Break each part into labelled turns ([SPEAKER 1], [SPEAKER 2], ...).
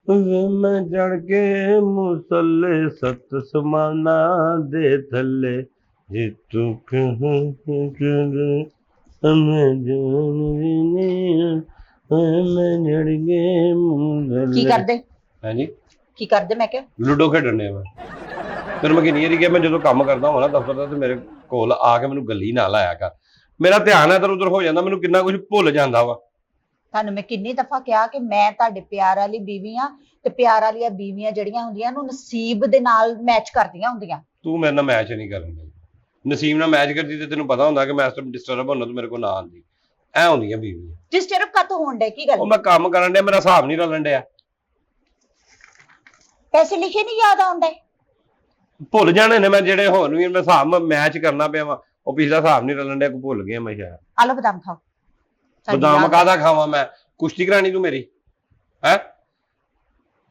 [SPEAKER 1] मैं चढ़ के मुसल्ले सत समाना दे थले जे तू
[SPEAKER 2] की करदे
[SPEAKER 1] है जी
[SPEAKER 2] की करदे मैं क्या
[SPEAKER 1] लूडो खेडन मैं फिर मैं किन्नी कि मैं जो काम करता हूँ ना दफ्तर का तो मेरे कोल आके मैनू गली ना लाया कर मेरा ध्यान इधर उधर हो जाता मैनू कितना कुछ भुल जाता वा
[SPEAKER 2] ਤੁਹਾਨੂੰ ਮੈਂ ਕਿੰਨੀ ਦਫਾ ਕਿਹਾ ਕਿ ਮੈਂ ਤੁਹਾਡੇ ਪਿਆਰ ਵਾਲੀ ਬੀਵੀ ਆ ਤੇ ਪਿਆਰ ਵਾਲੀਆਂ ਬੀਵੀਆਂ ਜਿਹੜੀਆਂ ਹੁੰਦੀਆਂ ਨੂੰ ਨਸੀਬ ਦੇ ਨਾਲ ਮੈਚ ਕਰਦੀਆਂ ਹੁੰਦੀਆਂ
[SPEAKER 1] ਤੂੰ ਮੇਰੇ ਨਾਲ ਮੈਚ ਨਹੀਂ ਕਰਨ ਦੀ ਨਸੀਬ ਨਾਲ ਮੈਚ ਕਰਦੀ ਤੇ ਤੈਨੂੰ ਪਤਾ ਹੁੰਦਾ ਕਿ ਮੈਂ ਇਸ ਟਾਈਮ ਡਿਸਟਰਬ ਹੋਣਾ ਤੂੰ ਮੇਰੇ ਕੋਲ ਨਾ ਆਂਦੀ ਐ ਹੁੰਦੀਆਂ ਬੀਵੀਆਂ
[SPEAKER 2] ਡਿਸਟਰਬ ਕਦ ਹੋਣ ਡੇ ਕੀ ਗੱਲ
[SPEAKER 1] ਉਹ ਮੈਂ ਕੰਮ ਕਰਨ ਡਿਆ ਮੇਰਾ ਹਿਸਾਬ ਨਹੀਂ ਰਲਣ ਡਿਆ
[SPEAKER 2] ਪੈਸੇ ਲਿਖੇ ਨਹੀਂ ਯਾਦ ਆਉਂਦੇ
[SPEAKER 1] ਭੁੱਲ ਜਾਣੇ ਨੇ ਮੈਂ ਜਿਹੜੇ ਹੋਰ ਵੀ ਮੈਂ ਹਿਸਾਬ ਮੈਚ ਕਰਨਾ ਪਿਆ ਵਾ ਉਹ ਪਿਛਲਾ ਹਿਸਾਬ ਨਹੀਂ ਰਲਣ ਡਿਆ ਕੋ ਭੁੱਲ ਗਿਆ ਮੈਂ ਸ਼ਾਇਦ
[SPEAKER 2] ਆਲੋ ਬਦਾਮ ਖਾਓ
[SPEAKER 1] ਬਦਾਮ ਕਾਹਦਾ ਖਾਵਾਂ ਮੈਂ ਕੁਸ਼ਤੀ ਕਰਾਣੀ ਤੂੰ ਮੇਰੀ ਹੈ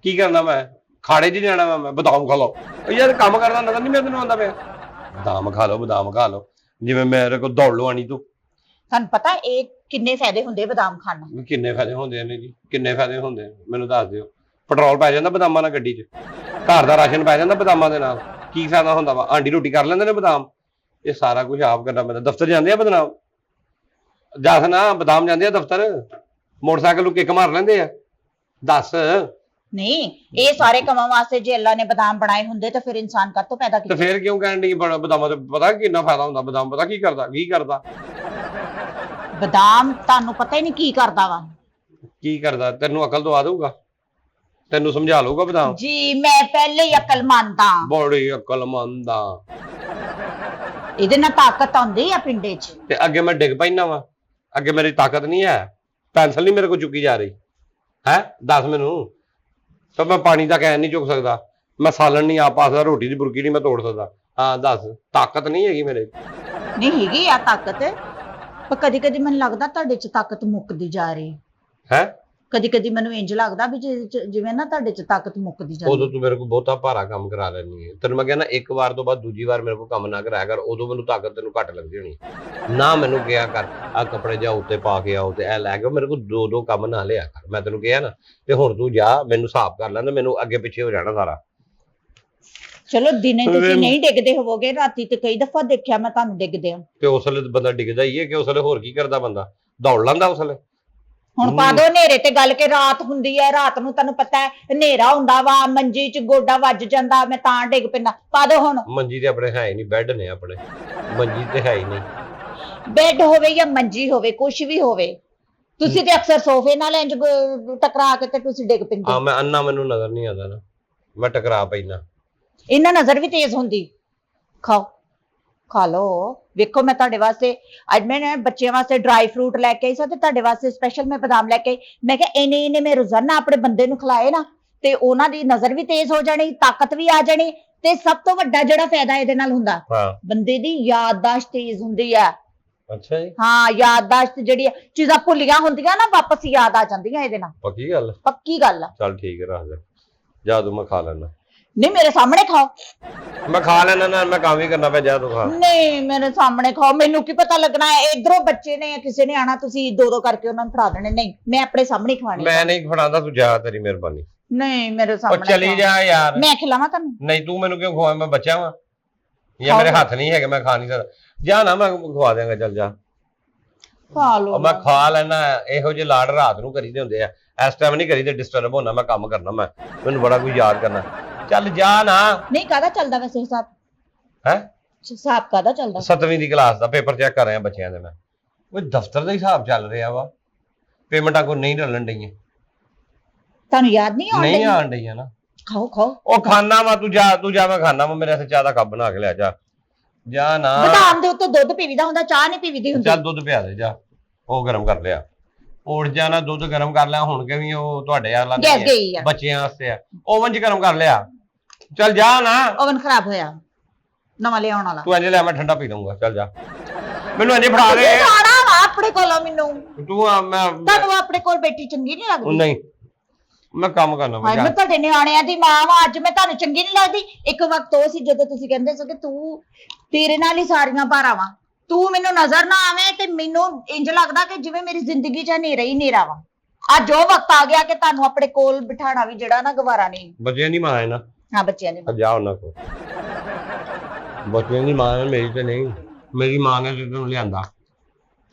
[SPEAKER 1] ਕੀ ਕਰਨਾ ਮੈਂ ਖਾੜੇ 'ਚ ਜਾਣਾ ਮੈਂ ਬਦਾਮ ਖਾ ਲਓ ਯਾਰ ਕੰਮ ਕਰਦਾ ਨਜ਼ਰ ਨਹੀਂ ਮੈਨੂੰ ਆਉਂਦਾ ਪਿਆ ਬਦਾਮ ਖਾ ਲਓ ਜਿਵੇਂ ਮੇਰੇ ਕੋਲ ਦੌੜ ਲਵਾਣੀ ਤੂੰ
[SPEAKER 2] ਤੁਹਾਨੂੰ ਪਤਾ ਇਹ ਕਿੰਨੇ ਫਾਇਦੇ ਹੁੰਦੇ ਬਦਾਮ ਖਾਣ ਨਾਲ
[SPEAKER 1] ਕਿੰਨੇ ਫਾਇਦੇ ਹੁੰਦੇ ਨੇ ਜੀ ਕਿੰਨੇ ਫਾਇਦੇ ਹੁੰਦੇ ਮੈਨੂੰ ਦੱਸ ਦਿਓ ਪੈਟਰੋਲ ਪੈ ਜਾਂਦਾ ਬਦਾਮਾਂ ਨਾਲ ਗੱਡੀ 'ਚ ਘਰ ਦਾ ਰਾਸ਼ਨ ਪੈ ਜਾਂਦਾ ਬਦਾਮਾਂ ਦੇ ਨਾਲ ਕੀ ਫਾਇਦਾ ਹੁੰਦਾ ਵਾ ਆਂਡੀ ਰੋਟੀ ਕਰ ਲੈਂਦੇ ਨੇ ਬਦਾਮ ਇਹ ਸਾਰਾ ਕੁਝ ਆਪ ਕਰਨਾ ਪੈਂਦਾ ਦਫ਼ਤਰ ਜਾਂਦੇ ਆ ਬਦਾਮ ਦੱਸ ਨਾ ਬਦਾਮ ਜਾਂਦੇ ਆ ਦਫ਼ਤਰ ਮੋਟਰਸਾਈਕਲ ਨੂੰ ਕਿੱਕ ਮਾਰ ਲੈਂਦੇ ਆ ਦੱਸ
[SPEAKER 2] ਨਹੀਂ ਇਹ ਸਾਰੇ ਕੰਮਾਂ ਵਾਸਤੇ ਜੇ ਅੱਲਾ ਨੇ ਬਦਾਮ ਬਣਾਏ ਹੁੰਦੇ ਤਾਂ ਫਿਰ ਇਨਸਾਨ ਕਾਹਤੋਂ ਪੈਦਾ
[SPEAKER 1] ਤੇ
[SPEAKER 2] ਕੀਤਾ
[SPEAKER 1] ਫੇਰ ਕਿਉਂ ਕਹਿਣ ਦੀ ਬਦਾਮਾਂ ਤੇ ਪਤਾ ਕਿੰਨਾ ਫਾਇਦਾ ਹੁੰਦਾ ਬਦਾਮ ਪਤਾ ਕੀ ਕਰਦਾ
[SPEAKER 2] ਬਦਾਮ ਤੁਹਾਨੂੰ ਪਤਾ ਹੀ ਨਹੀਂ ਕੀ ਕਰਦਾ
[SPEAKER 1] ਤੈਨੂੰ ਅਕਲ ਤੋਂ ਆ ਦਊਗਾ ਤੈਨੂੰ ਸਮਝਾ ਲਊਗਾ ਬਦਾਮ
[SPEAKER 2] ਜੀ ਮੈਂ ਪਹਿਲੇ ਹੀ ਅਕਲਮੰਦ ਆ
[SPEAKER 1] ਬੜੀ ਅਕਲਮੰਦ ਆ
[SPEAKER 2] ਇਹਦੇ ਨਾਲ ਤਾਕਤ ਆਉਂਦੀ ਆ ਪਿੰਡੇ 'ਚ
[SPEAKER 1] ਤੇ ਅੱਗੇ ਮੈਂ ਡਿੱਗ ਪੈਣਾ ਵਾ ਅੱਗੇ ਮੇਰੀ ਤਾਕਤ ਨਹੀਂ ਹੈ ਪੈਨਸਲ ਨਹੀਂ ਮੇਰੇ ਕੋਲ ਚੁੱਕੀ ਜਾ ਰਹੀ ਹੈ ਦੱਸ ਮੈਨੂੰ ਤਾਂ ਮੈਂ ਪਾਣੀ ਦਾ ਕੈਨ ਨਹੀਂ ਚੁੱਕ ਸਕਦਾ ਮੈਂ ਸਾਲਣ ਨਹੀਂ ਆ ਪਾ ਸਕਦਾ ਰੋਟੀ ਦੀ ਬੁਰਕੀ ਨਹੀਂ ਮੈਂ ਤੋੜ ਸਕਦਾ ਹਾਂ ਦੱਸ ਤਾਕਤ ਨਹੀਂ ਹੈਗੀ ਮੇਰੇ
[SPEAKER 2] ਨਹੀਂ ਹੈਗੀ ਆ ਤਾਕਤ ਪਰ ਕਦੀ ਕਦੀ ਮੈਨੂੰ ਲੱਗਦਾ ਤੁਹਾਡੇ 'ਚ ਤਾਕਤ ਮੁੱਕਦੀ ਜਾ ਰਹੀ
[SPEAKER 1] ਹੈ
[SPEAKER 2] ਕਦੀ ਕਦੀ ਮੈਨੂੰ ਇੰਜ ਲੱਗਦਾ ਵੀ ਜਿਵੇਂ ਨਾ ਤੁਹਾਡੇ 'ਚ ਤਾਕਤ ਮੁੱਕਦੀ ਜਾਂਦੀ
[SPEAKER 1] ਉਦੋਂ ਤੂੰ ਮੇਰੇ ਕੋਲ ਬਹੁਤਾ ਭਾਰਾ ਕੰਮ ਕਰਾ ਲੈਣੀ ਹੈ ਤੈਨੂੰ ਮੈਂ ਕਹਿੰਦਾ ਇੱਕ ਵਾਰ ਤੋਂ ਬਾਅਦ ਦੂਜੀ ਵਾਰ ਮੇਰੇ ਕੋਲ ਕੰਮ ਨਾ ਕਰਾਇਆ ਕਰ ਉਦੋਂ ਮੈਨੂੰ ਤਾਕਤ ਤੈਨੂੰ ਘੱਟ ਲੱਗਦੀ ਹੋਣੀ ਨਾ ਮੈਨੂੰ ਕਿਹਾ ਕਰ ਆ ਕੱਪੜੇ ਜਾ ਉੱਤੇ ਪਾ ਕੇ ਆਓ ਤੇ ਇਹ ਲੈ ਕੇ ਮੇਰੇ ਕੋਲ ਦੋ ਕੰਮ ਨਾ ਲਿਆ ਕਰ ਮੈਂ ਤੈਨੂੰ ਕਿਹਾ ਨਾ ਤੇ ਹੁਣ ਤੂੰ ਜਾ ਮੈਨੂੰ ਹਿਸਾਬ ਕਰ ਲੈਂਦਾ ਮੈਨੂੰ ਅੱਗੇ ਪਿੱਛੇ ਹੋ ਜਾਣਾ ਸਾਰਾ
[SPEAKER 2] ਚਲੋ ਦਿਨੇ ਤੁਸੀਂ ਨਹੀਂ ਡਿੱਗਦੇ ਹੋਵੋਗੇ ਰਾਤੀ ਤੇ ਕਈ ਦਫਾ ਦੇਖਿਆ ਮੈਂ ਤੁਹਾਨੂੰ ਡਿੱਗਦੇ ਹੋ
[SPEAKER 1] ਤੇ ਉਸ ਵੇਲੇ ਬੰਦਾ ਡਿੱਗਦਾ ਹੀ ਹੈ ਕਿ ਉਸ ਵੇਲੇ ਹੋਰ ਕੀ ਕਰਦਾ ਬੰਦਾ ਦੌੜ ਲੈਂਦਾ ਉਸ ਵੇਲੇ
[SPEAKER 2] ਹੁਣ ਪਾ ਦੋ ਹਨੇਰੇ ਤੇ ਗੱਲ ਕੇ ਰਾਤ ਹੁੰਦੀ ਹੈ ਰਾਤ ਨੂੰ ਤੁਹਾਨੂੰ ਪਤਾ ਹੈ ਹਨੇਰਾ ਹੁੰਦਾ ਵਾ ਮੰਜੀ 'ਚ ਗੋਡਾ ਵੱਜ ਜਾਂਦਾ ਮੈਂ ਤਾਂ ਡਿੱਗ ਪੈਂਦਾ ਪਾ ਦੋ ਹੁਣ
[SPEAKER 1] ਮੰਜੀ ਤੇ ਆਪਣੇ ਹੈ ਹੀ ਨਹੀਂ ਬੈੱਡ ਨੇ ਆਪਣੇ ਮੰਜੀ ਤੇ ਹੈ ਹੀ ਨਹੀਂ
[SPEAKER 2] ਬੈੱਡ ਹੋਵੇ ਜਾਂ ਮੰਜੀ ਹੋਵੇ ਕੁਝ ਵੀ ਹੋਵੇ ਤੁਸੀਂ ਤੇ ਅਕਸਰ ਸੋਫੇ ਨਾਲ ਇੰਜ ਟਕਰਾ ਕੇ ਤੇ ਤੁਸੀਂ ਡਿੱਗ ਪੈਂਦੇ
[SPEAKER 1] ਹਾਂ ਮੈਂ ਅੰਨਾ ਮੈਨੂੰ ਨਜ਼ਰ ਨਹੀਂ ਆਉਂਦਾ ਨਾ ਮੈਂ ਟਕਰਾ ਪੈਣਾ
[SPEAKER 2] ਇਹਨਾਂ ਨਜ਼ਰ ਵੀ ਤੇਜ਼ ਹੁੰਦੀ ਖਾਓ ਖਾ ਲਓ ਵੇਖੋ ਮੈਂ ਤੁਹਾਡੇ ਵਾਸਤੇ ਅੱਜ ਮੈਂ ਬੱਚਿਆਂ ਵਾਸਤੇ ਡਰਾਈ ਫਰੂਟ ਲੈ ਕੇ ਆਈ ਸਾਂ ਤੇ ਤੁਹਾਡੇ ਵਾਸਤੇ ਸਪੈਸ਼ਲ ਮੈਂ ਬਦਾਮ ਲੈ ਕੇ ਆਈ ਮੈਂ ਕਿਹਾ ਇਹਨੇ ਮੈਂ ਰੋਜ਼ਾਨਾ ਆਪਣੇ ਬੰਦੇ ਨੂੰ ਖਿਲਾਏ ਨਾ ਤੇ ਉਹਨਾਂ ਦੀ ਨਜ਼ਰ ਵੀ ਤੇਜ਼ ਹੋ ਜਾਣੀ ਤਾਕਤ ਵੀ ਆ ਜਾਣੀ ਤੇ ਸਭ ਤੋਂ ਵੱਡਾ ਜਿਹੜਾ ਫਾਇਦਾ ਇਹਦੇ ਨਾਲ ਹੁੰਦਾ ਬੰਦੇ ਦੀ ਯਾਦਦਾਸ਼ਤ ਤੇਜ਼ ਹੁੰਦੀ ਆ
[SPEAKER 1] ਅੱਛਾ ਜੀ
[SPEAKER 2] ਹਾਂ ਯਾਦਦਾਸ਼ਤ ਜਿਹੜੀ ਚੀਜ਼ਾਂ ਭੁੱਲੀਆਂ ਹੁੰਦੀਆਂ ਨਾ ਵਾਪਸ ਯਾਦ ਆ ਜਾਂਦੀਆਂ ਇਹਦੇ ਨਾਲ ਪੱਕੀ ਗੱਲ ਆ
[SPEAKER 1] ਚੱਲ ਠੀਕ ਹੈ ਰੱਖ ਲੈ ਜਾ ਤੂੰ ਮੈਂ ਖਾ ਲੈਣਾ
[SPEAKER 2] ਨਹੀਂ ਮੇਰੇ ਸਾਹਮਣੇ ਖਾਓ
[SPEAKER 1] ਮੈਂ ਖਾ ਲੈਣਾ ਨਾ ਮੈਂ ਕੰਮ ਹੀ ਕਰਨਾ ਪਿਆ ਜਾ ਤੂੰ ਖਾ
[SPEAKER 2] ਨਹੀਂ ਮੇਰੇ ਸਾਹਮਣੇ ਖਾਓ ਮੈਨੂੰ ਕੀ ਪਤਾ ਲੱਗਣਾ ਇਧਰੋਂ ਬੱਚੇ ਨੇ ਕਿਸੇ ਨੇ ਆਣਾ ਤੁਸੀਂ ਦੋ ਕਰਕੇ ਉਹਨਾਂ ਨੂੰ ਫੜਾ ਦੇਣੇ ਨਹੀਂ ਮੈਂ ਆਪਣੇ ਸਾਹਮਣੇ ਖਵਾਣੇ
[SPEAKER 1] ਮੈਂ ਨਹੀਂ ਫੜਾਉਂਦਾ ਤੂੰ ਜਾ ਤੇਰੀ ਮਿਹਰਬਾਨੀ
[SPEAKER 2] ਨਹੀਂ ਮੇਰੇ ਸਾਹਮਣੇ
[SPEAKER 1] ਚਲੀ ਜਾ ਯਾਰ
[SPEAKER 2] ਮੈਂ ਖਿਲਾਵਾਂ ਤੈਨੂੰ
[SPEAKER 1] ਨਹੀਂ ਤੂੰ ਮੈਨੂੰ ਕਿਉਂ ਖਵਾਏ ਮੈਂ ਬੱਚਾ ਵਾਂ ਜਾਂ ਮੇਰੇ ਹੱਥ ਨਹੀਂ ਹੈਗੇ ਮੈਂ ਖਾ ਨਹੀਂ ਸਕਦਾ ਜਾ ਨਾ ਮੈਂ ਖਵਾ ਦਿਆਂਗਾ ਚੱਲ ਜਾ
[SPEAKER 2] ਖਾ ਲਓ
[SPEAKER 1] ਮੈਂ ਖਾ ਲੈਣਾ ਇਹੋ ਜਿਹੇ ਲਾੜ ਰਾਤ ਨੂੰ ਕਰੀਦੇ ਹੁੰਦੇ ਆ ਇਸ ਟਾਈਮ ਨਹੀਂ ਕਰੀਦੇ ਡਿਸਟਰਬ ਹੋਣਾ ਮੈਂ ਕੰਮ ਕਰਨਾ ਮੈਂ ਮੈਨੂੰ ਬੜਾ ਕੁਝ ਯਾਦ ਕਰਨਾ ਚੱਲ ਜਾ ਨਾ
[SPEAKER 2] ਨਹੀਂ ਕਾਹਦਾ ਚੱਲਦਾ ਵੈਸੇ ਹਿਸਾਬ
[SPEAKER 1] ਹੈ
[SPEAKER 2] ਹਿਸਾਬ ਕਾਹਦਾ ਚੱਲਦਾ
[SPEAKER 1] 7ਵੀਂ ਦੀ ਕਲਾਸ ਦਾ ਪੇਪਰ ਚੈੱਕ ਕਰ ਰਿਹਾ ਬੱਚਿਆਂ ਦੇ ਮੈਂ ਕੋਈ ਦਫ਼ਤਰ ਦਾ ਹਿਸਾਬ ਚੱਲ ਰਿਹਾ ਵਾ ਪੇਮੈਂਟਾਂ ਕੋਈ ਨਹੀਂ ਰਲਣ ਡਈਆਂ
[SPEAKER 2] ਤੁਹਾਨੂੰ ਯਾਦ ਨਹੀਂ
[SPEAKER 1] ਆਉਣ ਡਈਆਂ ਨਾ
[SPEAKER 2] ਖਾਓ ਖਾਓ
[SPEAKER 1] ਉਹ ਖਾਣਾ ਵਾ ਤੂੰ ਜਾ ਮੈਂ ਖਾਣਾ ਵਾ ਮੇਰੇ ਵਾਸਤੇ ਚਾਹ ਦਾ ਕੱਪ ਬਣਾ ਕੇ ਲਿਆ ਜਾ ਨਾ
[SPEAKER 2] ਬਦਾਮ ਦੇ ਉੱਤੇ ਦੁੱਧ ਪੀਵੀਦਾ ਹੁੰਦਾ ਚਾਹ ਨਹੀਂ ਪੀਵੀਦੀ ਹੁੰਦੀ
[SPEAKER 1] ਚੱਲ ਦੁੱਧ ਪਿਆ ਦੇ ਜਾ ਉਹ ਗਰਮ ਕਰ ਲਿਆ ਉੱਠ ਜਾ ਨਾ ਦੁੱਧ ਗਰਮ ਕਰ ਲਿਆ ਹੁਣ ਕਿ ਵੀ ਉਹ ਤੁਹਾਡੇ ਆ ਲੱਗੇ ਬੱਚਿਆਂ ਵਾਸਤੇ ਆ ਓਵਨ 'ਚ ਗਰਮ ਕਰ ਲਿਆ ਚੱਲ ਜਾ ਨਾ
[SPEAKER 2] ਓਵਨ ਖਰਾਬ ਹੋਇਆ ਨਵਾਂ ਲਿਆਉਣ ਵਾਲਾ
[SPEAKER 1] ਤੂੰ ਇੰਜ ਲੈ ਮੈਂ ਠੰਡਾ ਪੀ ਲਊਂਗਾ ਚੱਲ ਜਾ ਮੈਨੂੰ ਇੰਜ ਫੜਾ ਦੇ
[SPEAKER 2] ਆਪਣੇ ਕੋਲੋਂ ਮੈਨੂੰ
[SPEAKER 1] ਤੂੰ ਮੈਂ
[SPEAKER 2] ਤੁਹਾਨੂੰ ਆਪਣੇ ਕੋਲ ਬੈਠੀ ਚੰਗੀ ਨਹੀਂ ਲੱਗਦੀ
[SPEAKER 1] ਨਹੀਂ ਮੈਂ ਕੰਮ ਕਰਨਾ
[SPEAKER 2] ਮੈਂ ਤੁਹਾਡੇ ਨਿਆਣਿਆਂ ਦੀ ਮਾਂ ਵਾਂ ਅੱਜ ਮੈਂ ਤੁਹਾਨੂੰ ਚੰਗੀ ਨਹੀਂ ਲੱਗਦੀ ਇੱਕ ਵਕਤ ਉਹ ਸੀ ਜਦੋਂ ਤੁਸੀਂ ਕਹਿੰਦੇ ਸੀ ਕਿ ਤੂੰ ਤੇਰੇ ਨਾਲ ਹੀ ਸਾਰੀਆਂ ਭਾਰਾਵਾਂ ਤੂੰ ਮੈਨੂੰ ਨਜ਼ਰ ਨਾ ਆਵੇਂ ਤੇ ਮੈਨੂੰ ਇੰਜ ਲੱਗਦਾ ਕਿ ਜਿਵੇਂ ਮੇਰੀ ਜ਼ਿੰਦਗੀ 'ਚ ਹਨੇਰਾ ਹੀ ਹਨੇਰਾ ਵਾ ਅੱਜ ਉਹ ਵਕਤ ਆ ਗਿਆ ਕਿ ਤੁਹਾਨੂੰ ਆਪਣੇ ਕੋਲ ਬਿਠਾਣਾ ਵੀ ਜਿਹੜਾ ਨਾ ਗਵਾਰਾ ਨਹੀਂ।
[SPEAKER 1] ਬੱਚਿਆਂ ਦੀ ਮਾਂ ਹੈ ਨਾ।
[SPEAKER 2] ਹਾਂ ਬੱਚਿਆਂ ਦੀ ਮਾਂ।
[SPEAKER 1] ਜਾ ਉਹਨਾਂ ਕੋਲ। ਬੱਚਿਆਂ ਦੀ ਮਾਂ ਹੈ, ਮੇਰੀ ਤੇ ਨਹੀਂ। ਮੇਰੀ ਮਾਂ ਨੇ ਤੈਨੂੰ ਲਿਆਂਦਾ।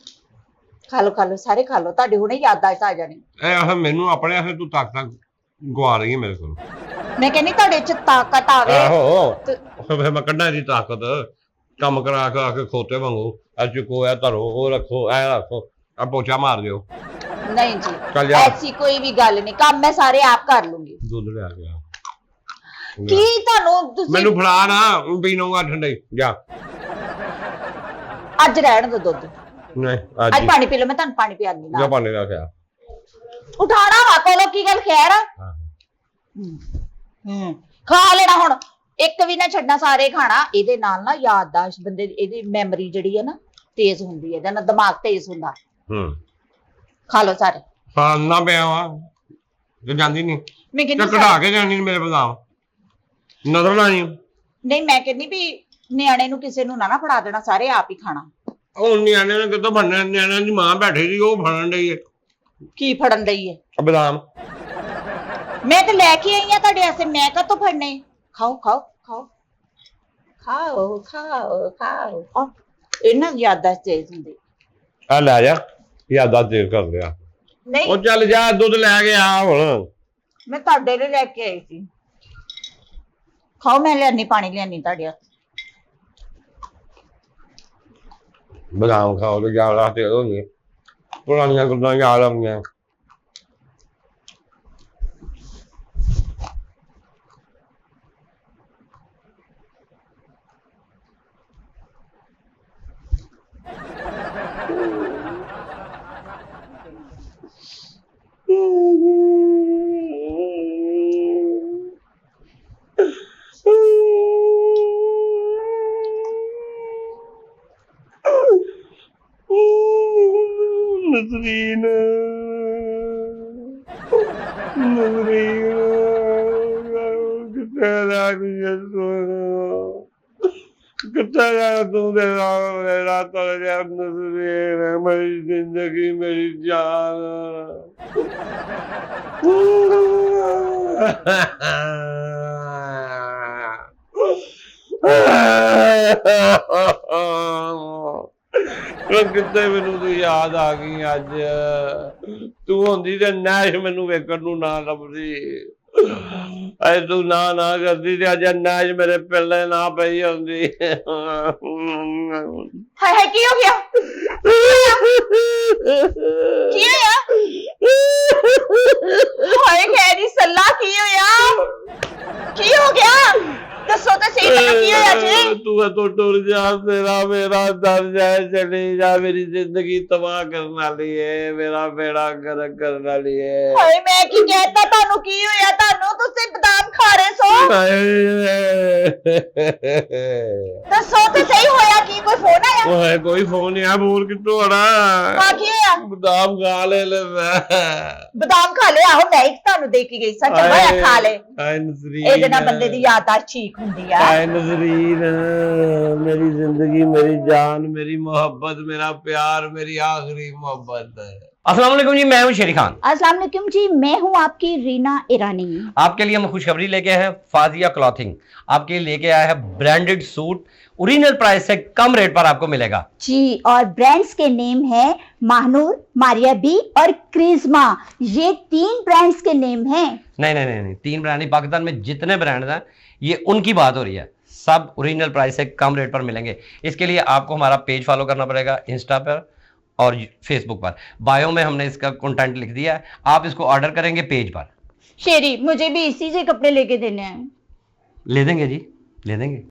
[SPEAKER 2] ਖਾ ਲਓ ਸਾਰੇ ਖਾ ਲਓ, ਤੁਹਾਡੇ ਹੁਣੇ ਯਾਦਾਸ਼ਤ ਆ ਜਾਣੀ।
[SPEAKER 1] ਇਹ ਮੈਨੂੰ ਆਪਣੇ ਆਸੇ ਤੂੰ ਤਾਕਤ ਗਵਾ ਰਹੀ ਹੈ ਮੇਰੇ ਕੋਲ।
[SPEAKER 2] ਮੈਂ ਕਹਿੰਦੀ ਤੁਹਾਡੇ ਚ ਤਾਕਤ ਆਵੇ।
[SPEAKER 1] ਆਹੋ ਫਿਰ ਮੈਂ ਕੱਢਾਂ ਦੀ ਤਾਕਤ। ਕੰਮ ਕਰਾ ਕੇ ਖੋਤੇ ਵਾਂਗੂ ਆ ਚੁੱਕੋ, ਇਹ ਧਰੋ, ਉਹ ਰੱਖੋ, ਐ ਰੱਖੋ, ਆ ਪੋਚਾ ਮਾਰ ਦਿਓ।
[SPEAKER 2] ਨਹੀਂ
[SPEAKER 1] ਚੱਲ
[SPEAKER 2] ਜੀ
[SPEAKER 1] ਜਾ।
[SPEAKER 2] ਐਸੀ ਕੋਈ ਵੀ ਗੱਲ ਨਹੀਂ, ਕੰਮ ਮੈਂ ਸਾਰੇ ਆਪ ਕਰ ਲੂੰਗੀ।
[SPEAKER 1] ਦੁੱਧ ਲਿਆ ਗਿਆ।
[SPEAKER 2] ਕੀ ਤੁਹਾਨੂੰ ਤੁਸੀਂ
[SPEAKER 1] ਮੈਨੂੰ ਫੜਾ ਨਾ, ਪੀਣਾਗਾ ਠੰਡੇ। ਜਾ
[SPEAKER 2] ਅੱਜ ਰਹਿਣ ਦੋ ਦੁੱਧ।
[SPEAKER 1] ਨਹੀਂ
[SPEAKER 2] ਅੱਜ ਪਾਣੀ ਪੀ ਲਓ, ਮੈਂ ਤੁਹਾਨੂੰ ਪਾਣੀ ਪਿਆਉਂਦੀ
[SPEAKER 1] ਜਾ
[SPEAKER 2] ਨਾ।
[SPEAKER 1] ਪਾਣੀ ਦਾ ਖਿਆ
[SPEAKER 2] ਉਠਾਣਾ ਵਾ ਕੋਲੋਂ, ਕੀ ਗੱਲ ਖੈਰ ਆ? ਖਾ ਲੈਣਾ ਹੁਣ, ਇੱਕ ਵੀ ਨਾ ਛੱਡਣਾ, ਸਾਰੇ ਖਾਣਾ। ਇਹਦੇ ਨਾਲ ਨਾ ਯਾਦਦਾਸ਼ਤ ਬੰਦੇ ਦੀ, ਇਹਦੀ ਮੈਮਰੀ ਜਿਹੜੀ ਹੈ ਨਾ ਤੇਜ਼ ਹੁੰਦੀ ਹੈ, ਇਹਦਾ ਨਾ ਦਿਮਾਗ ਤੇਜ਼ ਹੁੰਦਾ। ਖਾ ਲਓ ਸਾਰੇ।
[SPEAKER 1] ਖਾਣਾ ਪਿਆ ਵਾ ਤੇ ਜਾਂਦੀ ਨਹੀਂ।
[SPEAKER 2] ਮੈਂ ਕਹਿੰਦੀ
[SPEAKER 1] ਕਢਾ ਕੇ ਜਾਣੀ ਮੇਰੇ ਬਦਾਮ ਨਜ਼ਰ ਲਾਣੀ।
[SPEAKER 2] ਨਹੀਂ ਮੈਂ ਕਹਿੰਦੀ ਵੀ ਨਿਆਣੇ ਨੂੰ ਕਿਸੇ ਨੂੰ ਨਾ ਫੜਾ ਦੇਣਾ, ਸਾਰੇ ਆਪ ਹੀ ਖਾਣਾ।
[SPEAKER 1] ਉਹ ਨਿਆਣੇ ਨੇ ਕਿਤੋਂ ਫੜਨਾ? ਨਿਆਣਿਆਂ ਦੀ ਮਾਂ ਬੈਠੀ ਸੀ, ਉਹ ਫੜਨ ਡਈ ਹੈ।
[SPEAKER 2] ਕੀ ਫੜਨ ਦਈ ਹੈ?
[SPEAKER 1] ਬਦਾਮ
[SPEAKER 2] ਮੈਂ ਤੇ ਲੈ ਕੇ ਆਈ ਆ ਤੁਹਾਡੇ ਵਾਸਤੇ, ਮੈਂ ਕਾਹਤੋਂ ਫੜਨੇ? ਖਾਓ ਖਾਓ ਖਾਓ ਖਾਓ ਖਾਓ ਖਾਓ। ਇਹਨਾਂ ਦੀ ਯਾਦਦਾਸ਼ਤ ਤੇਜ਼ ਹੁੰਦੀ।
[SPEAKER 1] ਆ ਲੈ ਜਾ, ਯਾਦਾਂ ਤੇਜ਼ ਕਰ ਲਿਆ।
[SPEAKER 2] ਨਹੀਂ
[SPEAKER 1] ਉਹ ਚੱਲ ਜਾ, ਦੁੱਧ ਲੈ ਕੇ ਆ ਹੁਣ।
[SPEAKER 2] ਮੈਂ ਤੁਹਾਡੇ ਲਈ ਲੈ ਕੇ ਆਈ ਸੀ। ਖਾਓ, ਮੈਂ ਲਿਆਨੀ ਪਾਣੀ ਲਿਆਨੀ ਤੁਹਾਡੇ ਵਾਸਤੇ।
[SPEAKER 1] ਬਦਾਮ ਖਾਓ ਤੇ ਯਾਦਾਂ ਤੇਜ਼ ਹੋਣਗੀਆਂ, ਪੁਰਾਣੀਆਂ ਗੱਲਾਂ ਯਾਦ ਆਉਂਦੀਆਂ। नसरीन कितना तू रात नसरीन मेरी जिंदगी मेरी जान। ਕਿਤੇ ਮੈਨੂੰ ਤੂੰ ਯਾਦ ਆ ਗਈ ਅੱਜ। ਤੂੰ ਹੁੰਦੀ ਤੇ ਨੈਸ਼ ਮੈਨੂੰ ਵੇਖਣ ਨੂੰ ਨਾ ਲੱਭਦੀ। ਅੱਜ ਤੂੰ ਨਾ ਕਰਦੀ ਤੇ ਅੱਜ ਨੈਸ਼ ਮੇਰੇ ਪਿੱਲੇ ਨਾ ਪਈ ਹੁੰਦੀ।
[SPEAKER 2] ਹਾਏ ਹਾਏ ਕੀ ਹੋ ਗਿਆ? ਕੀ ਹੋਇਆ? ਹਾਏ ਖੈਰੀ ਸੱਲਾ ਕੀ ਹੋਇਆ? ਕੀ ਹੋ ਗਿਆ? ਦੱਸੋ ਤਾਂ ਸਹੀ, ਮੈਨੂੰ ਕੀ ਹੋਇਆ ਜੀ?
[SPEAKER 1] ਤੂੰ ਤੋਂ ਟੁਰ ਜਾ, ਤੇਰਾ ਮੇਰਾ ਦਰ ਜਾਏ, ਚਲੀ ਜਾ, ਮੇਰੀ ਜ਼ਿੰਦਗੀ ਤਬਾਹ ਕਰਨ ਵਾਲੀ ਏ, ਮੇਰਾ ਬੇੜਾ ਗਰਕ ਕਰਨ ਵਾਲੀ ਏ।
[SPEAKER 2] ਹਾਏ ਮੈਂ ਕੀ ਕਹਿਤਾ ਤੁਹਾਨੂੰ? ਕੀ ਹੋਇਆ ਤੁਹਾਨੂੰ? ਤੁਸੀਂ ਬਦਾਮ ਖਾ ਰਹੇ ਸੋ? ਦੱਸੋ ਤਾਂ ਸਹੀ, ਹੋਇਆ ਕੀ? ਕੋਈ ਫੋਨ ਆਇਆ?
[SPEAKER 1] ਓਏ ਕੋਈ ਫੋਨ ਨਹੀਂ ਆ, ਬੋਲ ਕਿੱਥੋਂ ਆਣਾ?
[SPEAKER 2] ਹਾਂ ਕੀ ਹੋਇਆ?
[SPEAKER 1] ਬਦਾਮ ਖਾ ਲੈ
[SPEAKER 2] ਬਦਾਮ ਖਾ ਲੈ? ਆਹੋ ਮੈਂ ਇੱਕ ਤੁਹਾਨੂੰ ਦੇ ਕੇ ਗਈ ਸਾਂ, ਚੰਗਾ ਖਾ ਲੈ।
[SPEAKER 1] ਹਾਏ ਨਜ਼ਰੀਨ,
[SPEAKER 2] ਇਹਦੇ ਨਾਲ ਬੰਦੇ ਦੀ ਯਾਦਦਾਸ਼ਤ ਠੀਕ ਹੁੰਦੀ ਆ।
[SPEAKER 1] ਹਾਏ ਨਜ਼ਰੀਨ, ਮੇਰੀ ਜ਼ਿੰਦਗੀ ਮੇਰੀ जान, मेरी मोहब्बत, मेरा प्यार, मेरी आखिरी मोहब्बत है।
[SPEAKER 3] अस्सलाम वालेकुम जी, मैं हूं शेरी खान।
[SPEAKER 2] अस्सलाम वालेकुम जी, मैं हूं आपकी रीना ईरानी।
[SPEAKER 3] आपके लिए हम खुशखबरी लेके आए हैं। फाजिया क्लॉथिंग आपके लेके आया है ब्रांडेड सूट, ओरिजिनल प्राइस से कम रेट पर आपको मिलेगा
[SPEAKER 2] जी। और ब्रांड्स के नेम है महानूर, मारिया बी और क्रिज्मा। ये 3 ब्रांड्स के नेम हैं।
[SPEAKER 3] नहीं, 3 ब्रांड नहीं, पाकिस्तान में जितने ब्रांड हैं ये उनकी बात हो रही है, सब ओरिजिनल प्राइस से कम रेट पर मिलेंगे। इसके लिए आपको हमारा पेज फॉलो करना पड़ेगा, इंस्टा पर और फेसबुक पर। बायो में हमने इसका कंटेंट लिख दिया है, आप इसको ऑर्डर करेंगे पेज पर।
[SPEAKER 2] शेरी, मुझे भी इसी से कपड़े लेके देने हैं।
[SPEAKER 3] ले देंगे जी, ले देंगे।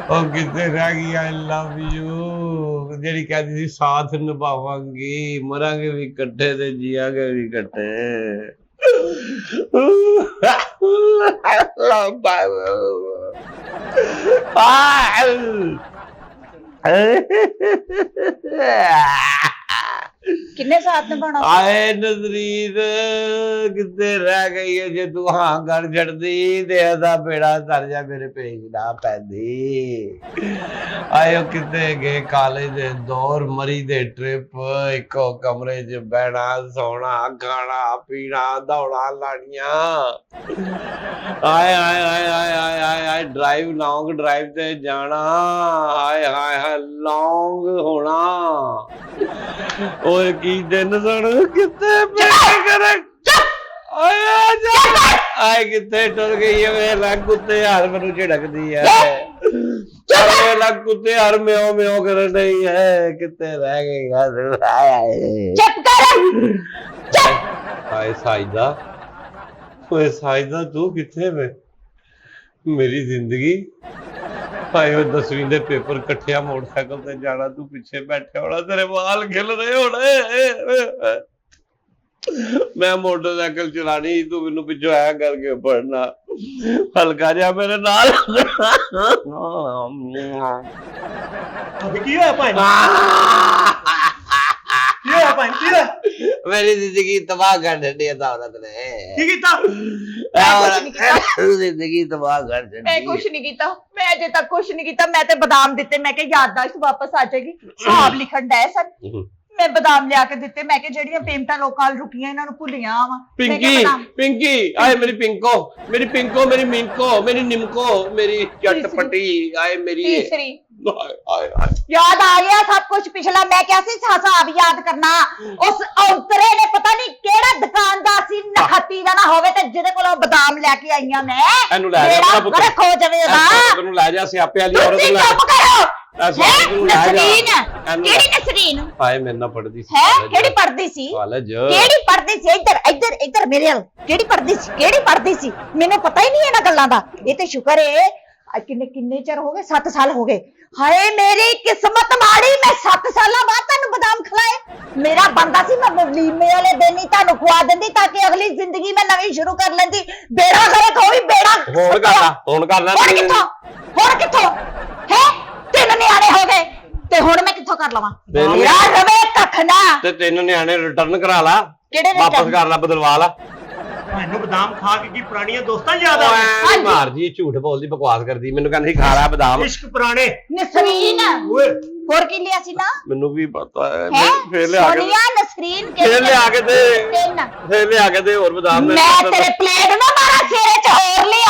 [SPEAKER 1] ਉਹ ਕਿਤੇ ਰਹਿ ਗਈ ਆਈ ਲਵ ਯੂ, ਜਿਹੜੀ ਕਹਿੰਦੀ ਸੀ ਸਾਥ ਨਿਭਾਵਾਂਗੀ, ਮਰਾਂਗੇ ਵੀ ਇਕੱਠੇ ਤੇ ਜੀਆਂਗੇ ਵੀ ਇਕੱਠੇ।
[SPEAKER 2] किन्ने साथ निभाना
[SPEAKER 1] आए नजरीन कितने रह गई है जे तू हाँ कर छड़दी ते अदा बेड़ा तर जा मेरे पेज ना पैंदी आए कितने गए कॉलेज दे दौर मरी दे ट्रिप इको कमरे च बैठा सोना खाना पीना दौड़ा लानियां आए आए आए आए आए आए आए ड्राइव लॉन्ग ड्राइव ते जाना हाय हाय हाय लॉन्ग होना ओए की दिन सुन कितने पैसे करे आया जा आए कितने टुर गई है मेरा कुत्ते यार मैनू झिड़कदी है मेरा कुत्ते यार म्याओ म्याओ कर रही है कितने रह गई यार
[SPEAKER 2] चुप कर
[SPEAKER 1] हाय साइदा ओए साइदा तू किथे में मेरी जिंदगी भाई वो 10वीं दे पेपर कट्ठिया मोटरसाइकिल ते जाना तू पीछे बैठे होना तेरे बाल खिल रहे होने मैं मोटरसाइकिल चलानी तू मैनू पिछो ऐ करके पढ़ना हल्का जा मेरे नाल
[SPEAKER 4] की होया भाई की होया भाई की होया
[SPEAKER 1] मेरी जिंदगी तबाह कर दी है औरत ने
[SPEAKER 4] की कीता
[SPEAKER 1] जिंदगी तबाह कर दी
[SPEAKER 2] मैं कुछ नहीं कीता मैं अजे तक कुछ नहीं कीता मैं ते बादाम दिते मैं के याददाश्त वापस आ जाएगी हिसाब लिखण डे सन मैं बादाम लिया के दिते मैं के जेड़ियां पेमटा लोकां रुकियां इन्हां नु भुलियां वा
[SPEAKER 1] पिंकी पिंकी आए मेरी पिंको मेरी पिंको मेरी मिंको मेरी निमको मेरी चटपटी आए मेरी
[SPEAKER 2] तीसरी
[SPEAKER 1] आए आए
[SPEAKER 2] याद आ गया सब कुछ पिछला मैं क्या सी हिसाब याद करना उस औतरे ने पता नहीं केड़ा दुकानदार सी नखती दा ना होवे ते जिदे कोलों बादाम लेके आईयां मैं
[SPEAKER 1] एनु ले जा अपना पुੱਤ
[SPEAKER 2] खो जावे ओदा
[SPEAKER 1] तन्नू ले जा सियापे वाली औरत
[SPEAKER 2] तुसी
[SPEAKER 1] ले
[SPEAKER 2] चुप करो
[SPEAKER 1] नसरीन
[SPEAKER 2] केड़ी नसरीन
[SPEAKER 1] हाय मेरे नाल पढ़दी सी
[SPEAKER 2] है केड़ी पढ़दी सी
[SPEAKER 1] कॉलेज
[SPEAKER 2] केड़ी पढ़दी सी इधर इधर इधर मेरे हल केड़ी पढ़दी सी मेनू पता ही नहीं इन्हां गल्लां दा ये ते शुक्र है किन्ने किन्ने चर हो गए 7 साल हो गए हाय मेरी किस्मत माड़ी मैं 7 साल बाद तानू बादाम खिलाए मेरा बनदा सी मैं वलीमे वाले दिन ही तानू खवा देंदी ताकि अगली जिंदगी में नवी शुरू कर लेंदी बेड़ा करे कोई बेड़ा
[SPEAKER 1] हुण कर ला
[SPEAKER 2] हुण किथों है 3 नियाणे हो गए ते हुण मैं किथों कर लवां मेरा रवे कख ना
[SPEAKER 1] ते 3 ਨਿਆਣੇ ਰਿਟਰਨ ਕਰਾ ਲਾ
[SPEAKER 2] ਕਿਹੜੇ
[SPEAKER 1] ਵਾਪਸ ਕਰ ਲਾ ਬਦਲਵਾ ਲਾ
[SPEAKER 4] ਮੈਨੂੰ ਬਦਾਮ ਖਾ ਕੇ ਕੀ ਪੁਰਾਣੀਆਂ ਦੋਸਤਾਂ ਯਾਦ ਆ
[SPEAKER 1] ਓਏ ਮਾਰ ਜੀ ਝੂਠ ਬੋਲਦੀ ਬਕਵਾਸ ਕਰਦੀ ਮੈਨੂੰ ਕਹਿੰਦੀ ਖਾ ਲੈ ਬਦਾਮ
[SPEAKER 4] ਇਸ਼ਕ ਪੁਰਾਣੇ
[SPEAKER 2] ਨਸਰੀਨ
[SPEAKER 4] ਓਏ
[SPEAKER 2] ਹੋਰ ਕੀ ਲਿਆ ਸੀ ਨਾ
[SPEAKER 1] ਮੈਨੂੰ ਵੀ ਪਤਾ ਹੈ
[SPEAKER 2] ਹੈ
[SPEAKER 1] ਫੇਰ ਲਿਆ ਕੇ
[SPEAKER 2] ਸੋਨੀਆ ਨਸਰੀਨ
[SPEAKER 1] ਫੇਰ ਲਿਆ ਕੇ ਦੇ
[SPEAKER 2] ਤਿੰਨ
[SPEAKER 1] ਫੇਰ ਲਿਆ ਕੇ ਦੇ ਹੋਰ ਬਦਾਮ
[SPEAKER 2] ਮੈਂ ਤੇਰੇ ਪਲੇਟ ਨਾ ਮਾਰਾ ਸਿਰੇ ਚ ਹੋਰ ਲਿਆ